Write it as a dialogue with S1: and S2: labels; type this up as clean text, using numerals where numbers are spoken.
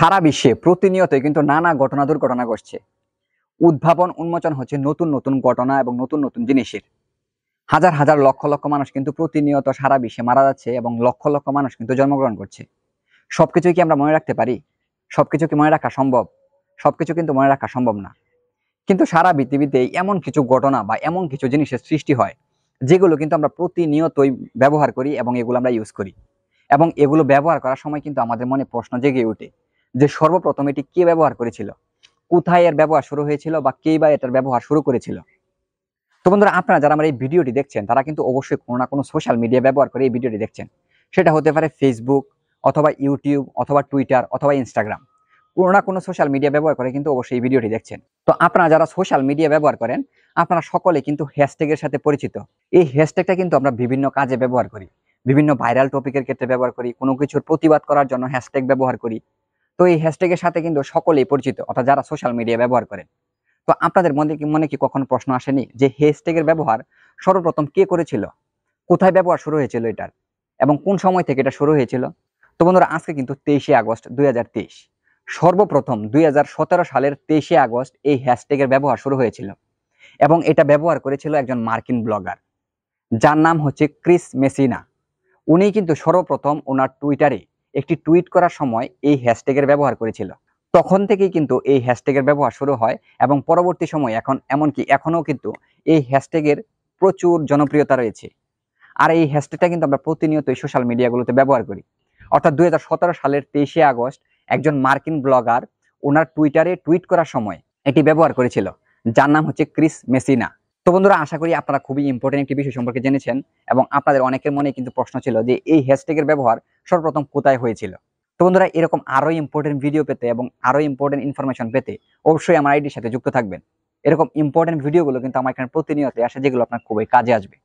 S1: সারা বিশ্বে প্রতিনিয়তই কিন্তু নানা ঘটনা দুর্ঘটনা ঘটছে। উদ্ভাবন উন্মোচন হচ্ছে নতুন নতুন ঘটনা এবং নতুন নতুন জিনিসের। হাজার হাজার লক্ষ লক্ষ মানুষ কিন্তু প্রতিনিয়ত সারা বিশ্বে মারা যাচ্ছে এবং লক্ষ লক্ষ মানুষ কিন্তু জন্মগ্রহণ করছে। সবকিছুই কি আমরা মনে রাখতে পারি? সবকিছু কি মনে রাখা সম্ভব? সবকিছু কিন্তু মনে রাখা সম্ভব না। কিন্তু সারা পৃথিবীতে এমন কিছু ঘটনা বা এমন কিছু জিনিসের সৃষ্টি হয় যেগুলো কিন্তু আমরা প্রতিনিয়তই ব্যবহার করি এবং এগুলো আমরা ইউজ করি। এবং এগুলো ব্যবহার করার সময় কিন্তু আমাদের মনে প্রশ্ন জেগে ওঠে যে সর্বপ্রথম এটি কে ব্যবহার করেছিল, কোথায় এর ব্যবহার শুরু হয়েছিল বা কেই বা এটার ব্যবহার শুরু করেছিল। তো বন্ধুরা, আপনারা যারা আমার এই ভিডিওটি দেখছেন তারা কিন্তু অবশ্যই কোনো না কোনো সোশ্যাল মিডিয়া ব্যবহার করে এই ভিডিওটি দেখছেন। সেটা হতে পারে ফেসবুক অথবা ইউটিউব অথবা টুইটার অথবা ইনস্টাগ্রাম। কোনো না কোনো সোশ্যাল মিডিয়া ব্যবহার করে কিন্তু অবশ্যই এই ভিডিওটি দেখছেন। তো আপনারা যারা সোশ্যাল মিডিয়া ব্যবহার করেন আপনারা সকলে কিন্তু হ্যাশট্যাগের সাথে পরিচিত। এই হ্যাশট্যাগটা কিন্তু আমরা বিভিন্ন কাজে ব্যবহার করি, বিভিন্ন ভাইরাল টপিকের ক্ষেত্রে ব্যবহার করি, কোনো কিছুর প্রতিবাদ করার জন্য হ্যাশট্যাগ ব্যবহার করি। তো এই হ্যাশট্যাগের সাথে কিন্তু সকলেই পরিচিত, অর্থাৎ যারা সোশ্যাল মিডিয়া ব্যবহার করেন। তো আপনাদের মনে কি কখনো প্রশ্ন আসেনি যে হ্যাশট্যাগের ব্যবহার সর্বপ্রথম কে করেছিল, কোথায় ব্যবহার শুরু হয়েছিল এটার, এবং কোন সময় থেকে এটা শুরু হয়েছিল? তো বন্ধুরা, আজকে কিন্তু 23শে আগস্ট 2023, সর্বপ্রথম 2017 সালের 23শে আগস্ট এই হ্যাশট্যাগের ব্যবহার শুরু হয়েছিল এবং এটা ব্যবহার করেছিল একজন মার্কিন ব্লগার যার নাম হচ্ছে ক্রিস মেসিনা। উনি কিন্তু সর্বপ্রথম ওনার টুইটারে একটি টুইট করার সময় এই হ্যাশট্যাগের ব্যবহার করেছিল। তখন থেকেই কিন্তু এই হ্যাশট্যাগের ব্যবহার শুরু হয় এবং পরবর্তী সময় এমনকি এখনও কিন্তু এই হ্যাশট্যাগের প্রচুর জনপ্রিয়তা রয়েছে। আর এই হ্যাশট্যাগটা কিন্তু আমরা প্রতিনিয়তই সোশ্যাল মিডিয়াগুলোতে ব্যবহার করি। অর্থাৎ 2017 সালের 23শে আগস্ট একজন মার্কিন ব্লগার ওনার টুইটারে টুইট করার সময় এটি ব্যবহার করেছিল, যার নাম হচ্ছে ক্রিস মেসিনা। তো বন্ধুরা, আশা করি আপনারা খুবই ইম্পর্টেন্ট একটি বিষয় সম্পর্কে জেনেছেন এবং আপনাদের অনেকের মনে কিন্তু প্রশ্ন ছিল যে এই হ্যাশট্যাগের ব্যবহার সর্বপ্রথম কোথায় হয়েছিল। তো বন্ধুরা, এরকম আরো ইম্পর্টেন্ট ভিডিও পেতে এবং আরো ইম্পর্টেন্ট ইনফরমেশন পেতে অবশ্যই আমার আইডির সাথে যুক্ত থাকবেন। এরকম ইম্পর্টেন্ট ভিডিওগুলো কিন্তু আমার এখানে প্রতিনিয়ত আসে, যেগুলো আপনার খুবই কাজে আসবে।